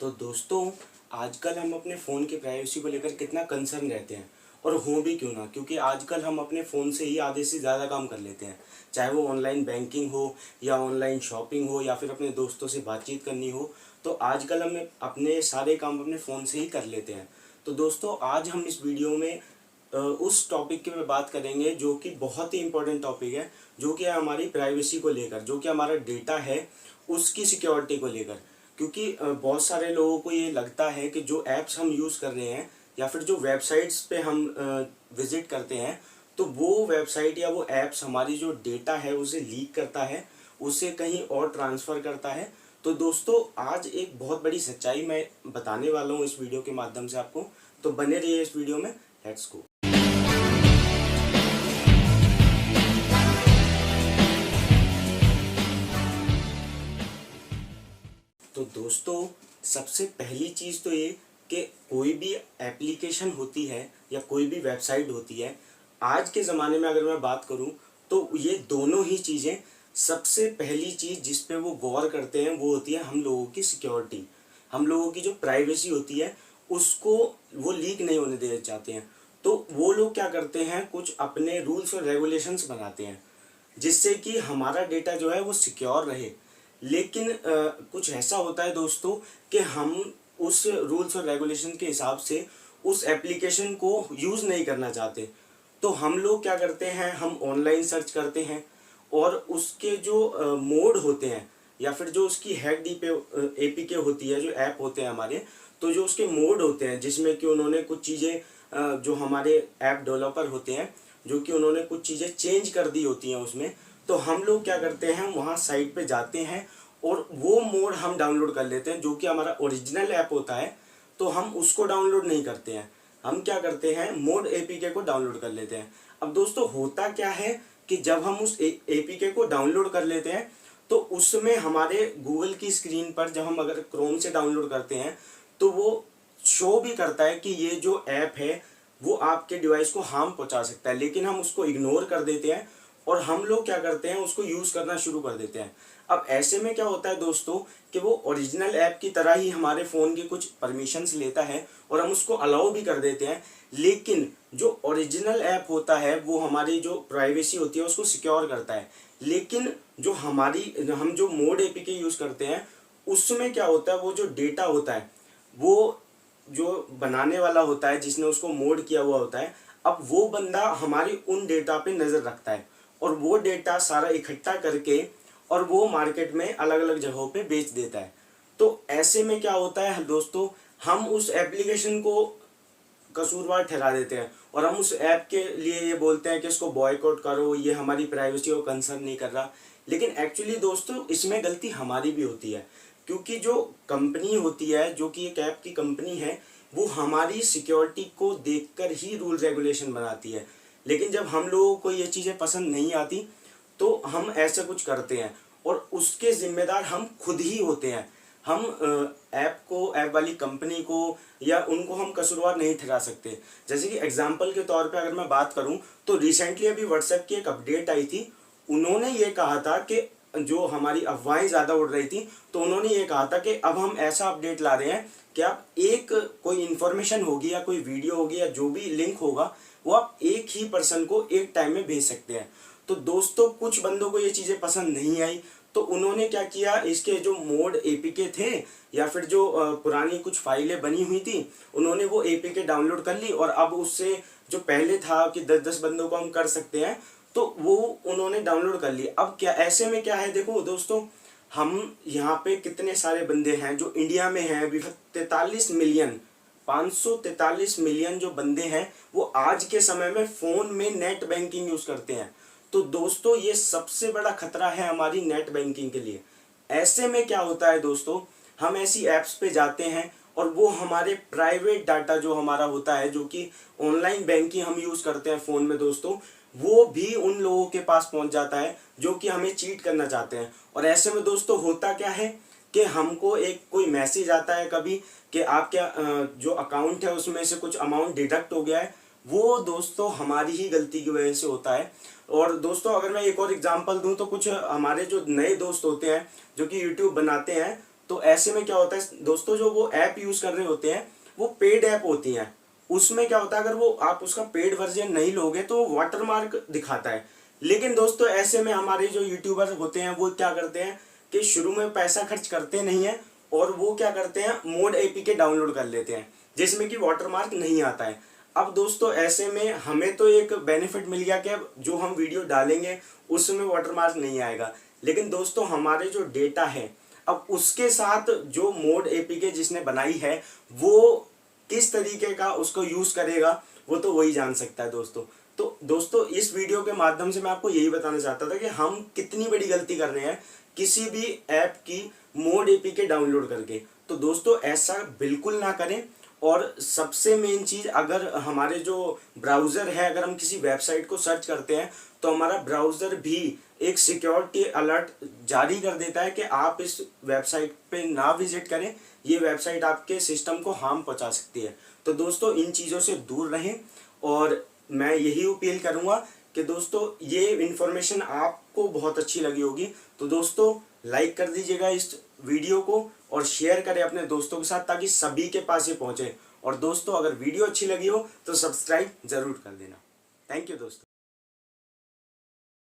तो दोस्तों, आजकल हम अपने फ़ोन की प्राइवेसी को लेकर कितना कंसर्न रहते हैं। और हो भी क्यों ना, क्योंकि आजकल हम अपने फ़ोन से ही आधे से ज़्यादा काम कर लेते हैं। चाहे वो ऑनलाइन बैंकिंग हो या ऑनलाइन शॉपिंग हो या फिर अपने दोस्तों से बातचीत करनी हो, तो आजकल हम अपने सारे काम अपने फ़ोन से ही कर लेते हैं। तो दोस्तों, आज हम इस वीडियो में उस टॉपिक के पे बात करेंगे जो कि बहुत ही इम्पोर्टेंट टॉपिक है, जो कि है हमारी प्राइवेसी को लेकर, जो कि हमारा डेटा है उसकी सिक्योरिटी को लेकर। क्योंकि बहुत सारे लोगों को ये लगता है कि जो ऐप्स हम यूज़ कर रहे हैं या फिर जो वेबसाइट्स पे हम विज़िट करते हैं, तो वो वेबसाइट या वो ऐप्स हमारी जो डेटा है उसे लीक करता है, उसे कहीं और ट्रांसफ़र करता है। तो दोस्तों, आज एक बहुत बड़ी सच्चाई मैं बताने वाला हूँ इस वीडियो के माध्यम से आपको। तो बने रहिए इस वीडियो में। Let's go. तो दोस्तों, सबसे पहली चीज़ तो ये कि कोई भी एप्लीकेशन होती है या कोई भी वेबसाइट होती है, आज के ज़माने में अगर मैं बात करूँ तो ये दोनों ही चीज़ें, सबसे पहली चीज़ जिस पे वो गौर करते हैं वो होती है हम लोगों की सिक्योरिटी। हम लोगों की जो प्राइवेसी होती है उसको वो लीक नहीं होने देना चाहते हैं। तो वो लोग क्या करते हैं, कुछ अपने रूल्स और रेगुलेशंस बनाते हैं जिससे कि हमारा डेटा जो है वो सिक्योर रहे। लेकिन कुछ ऐसा होता है दोस्तों कि हम उस रूल्स और रेगुलेशन के हिसाब से उस एप्लीकेशन को यूज़ नहीं करना चाहते। तो हम लोग क्या करते हैं, हम ऑनलाइन सर्च करते हैं और उसके जो मोड होते हैं या फिर जो उसकी हैक एपीके होती है, जो ऐप होते हैं हमारे, तो जो उसके मोड होते हैं जिसमें कि उन्होंने कुछ चीज़ें जो हमारे ऐप डेवलपर होते हैं, जो कि उन्होंने कुछ चीज़ें चेंज कर दी होती हैं उसमें, तो हम लोग क्या करते हैं, वहाँ साइट पे जाते हैं और वो मोड हम डाउनलोड कर लेते हैं जो कि हमारा ओरिजिनल ऐप होता है। तो हम उसको डाउनलोड नहीं करते हैं, हम क्या करते हैं, मोड एपीके को डाउनलोड कर लेते हैं। अब दोस्तों, होता क्या है कि जब हम उस एपीके को डाउनलोड कर लेते हैं तो उसमें हमारे गूगल की स्क्रीन पर, जब हम अगर क्रोम से डाउनलोड करते हैं, तो वो शो भी करता है कि ये जो ऐप है वो आपके डिवाइस को हार्म पहुंचा सकता है, लेकिन हम उसको इग्नोर कर देते हैं और हम लोग क्या करते हैं, उसको यूज़ करना शुरू कर देते हैं। अब ऐसे में क्या होता है दोस्तों कि वो ओरिजिनल ऐप की तरह ही हमारे फ़ोन की कुछ परमिशंस लेता है और हम उसको अलाउ भी कर देते हैं। लेकिन जो ओरिजिनल ऐप होता है वो हमारी जो प्राइवेसी होती है उसको सिक्योर करता है। लेकिन जो हम जो मोड एपीके यूज़ करते हैं उसमें क्या होता है, वो जो डेटा होता है, वो जो बनाने वाला होता है, जिसने उसको मोड किया हुआ होता है, अब वो बंदा हमारी उन डेटा पे नज़र रखता है और वो डेटा सारा इकट्ठा करके और वो मार्केट में अलग अलग जगहों पे बेच देता है। तो ऐसे में क्या होता है दोस्तों, हम उस एप्लीकेशन को कसूरवार ठहरा देते हैं और हम उस ऐप के लिए ये बोलते हैं कि इसको बॉयकॉट करो, ये हमारी प्राइवेसी को कंसर्न नहीं कर रहा। लेकिन एक्चुअली दोस्तों, इसमें गलती हमारी भी होती है, क्योंकि जो कंपनी होती है, जो कि एक ऐप की कंपनी है, वो हमारी सिक्योरिटी को देखकर ही रूल रेगुलेशन बनाती है। लेकिन जब हम लोगों को ये चीज़ें पसंद नहीं आती तो हम ऐसा कुछ करते हैं और उसके ज़िम्मेदार हम खुद ही होते हैं। हम ऐप वाली कंपनी को या उनको हम कसूरवार नहीं ठहरा सकते। जैसे कि एग्जांपल के तौर पे अगर मैं बात करूं, तो रिसेंटली अभी व्हाट्सएप की एक अपडेट आई थी। उन्होंने ये कहा था कि जो हमारी अफवाहें ज़्यादा उड़ रही थी, तो उन्होंने ये कहा था कि अब हम ऐसा अपडेट ला रहे हैं कि आप एक कोई इन्फॉर्मेशन होगी या कोई वीडियो होगी या जो भी लिंक होगा, वो आप एक ही पर्सन को एक टाइम में भेज सकते हैं। तो दोस्तों, कुछ बंदों को ये चीज़ें पसंद नहीं आई, तो उन्होंने क्या किया, इसके जो मोड एपीके थे या फिर जो पुरानी कुछ फाइलें बनी हुई थी, उन्होंने वो एपीके डाउनलोड कर ली और अब उससे जो पहले था कि 10-10 बंदों को हम कर सकते हैं, तो वो उन्होंने डाउनलोड कर ली। अब क्या ऐसे में क्या है, देखो दोस्तों, हम यहाँ पे कितने सारे बंदे हैं जो इंडिया में हैं अभी, 43 मिलियन, 543 मिलियन जो बंदे हैं वो आज के समय में फ़ोन में नेट बैंकिंग यूज़ करते हैं। तो दोस्तों, ये सबसे बड़ा खतरा है हमारी नेट बैंकिंग के लिए। ऐसे में क्या होता है दोस्तों, हम ऐसी ऐप्स पे जाते हैं और वो हमारे प्राइवेट डाटा जो हमारा होता है, जो कि ऑनलाइन बैंकिंग हम यूज़ करते हैं फ़ोन में दोस्तों, वो भी उन लोगों के पास पहुंच जाता है जो कि हमें चीट करना चाहते हैं। और ऐसे में दोस्तों होता क्या है कि हमको एक कोई मैसेज आता है कभी कि आपके जो अकाउंट है उसमें से कुछ अमाउंट डिडक्ट हो गया है। वो दोस्तों हमारी ही गलती की वजह से होता है। और दोस्तों, अगर मैं एक और एग्जांपल दूं, तो कुछ हमारे जो नए दोस्त होते हैं जो कि यूट्यूब बनाते हैं, तो ऐसे में क्या होता है दोस्तों, जो वो ऐप यूज कर रहे होते हैं वो पेड ऐप होती हैं, उसमें क्या होता है अगर वो आप उसका पेड वर्जन नहीं लोगे तो वाटरमार्क दिखाता है। लेकिन दोस्तों ऐसे में हमारे जो यूट्यूबर होते हैं वो क्या करते हैं कि शुरू में पैसा खर्च करते नहीं है और वो क्या करते हैं मोड एपीके डाउनलोड कर लेते हैं जिसमें कि वाटरमार्क नहीं आता है। अब दोस्तों ऐसे में हमें तो एक बेनिफिट मिल गया कि अब जो हम वीडियो डालेंगे उसमें वाटरमार्क नहीं आएगा, लेकिन दोस्तों हमारे जो डेटा है अब उसके साथ जो मोड एपीके जिसने बनाई है वो किस तरीके का उसको यूज करेगा वो तो वही जान सकता है दोस्तों। तो दोस्तों इस वीडियो के माध्यम से मैं आपको यही बताना चाहता था कि हम कितनी बड़ी गलती कर रहे हैं किसी भी ऐप की मोड एपीके डाउनलोड करके। तो दोस्तों ऐसा बिल्कुल ना करें। और सबसे मेन चीज, अगर हमारे जो ब्राउजर है अगर हम किसी वेबसाइट को सर्च करते हैं तो हमारा ब्राउजर भी एक सिक्योरिटी अलर्ट जारी कर देता है कि आप इस वेबसाइट पे ना विजिट करें, ये वेबसाइट आपके सिस्टम को हार्म पहुंचा सकती है। तो दोस्तों इन चीज़ों से दूर रहें और मैं यही अपील करूंगा कि दोस्तों ये इन्फॉर्मेशन आपको बहुत अच्छी लगी होगी तो दोस्तों लाइक कर दीजिएगा इस वीडियो को और शेयर करें अपने दोस्तों के साथ ताकि सभी के पास ये पहुंचे। और दोस्तों अगर वीडियो अच्छी लगी हो तो सब्सक्राइब जरूर कर देना। थैंक यू दोस्तों।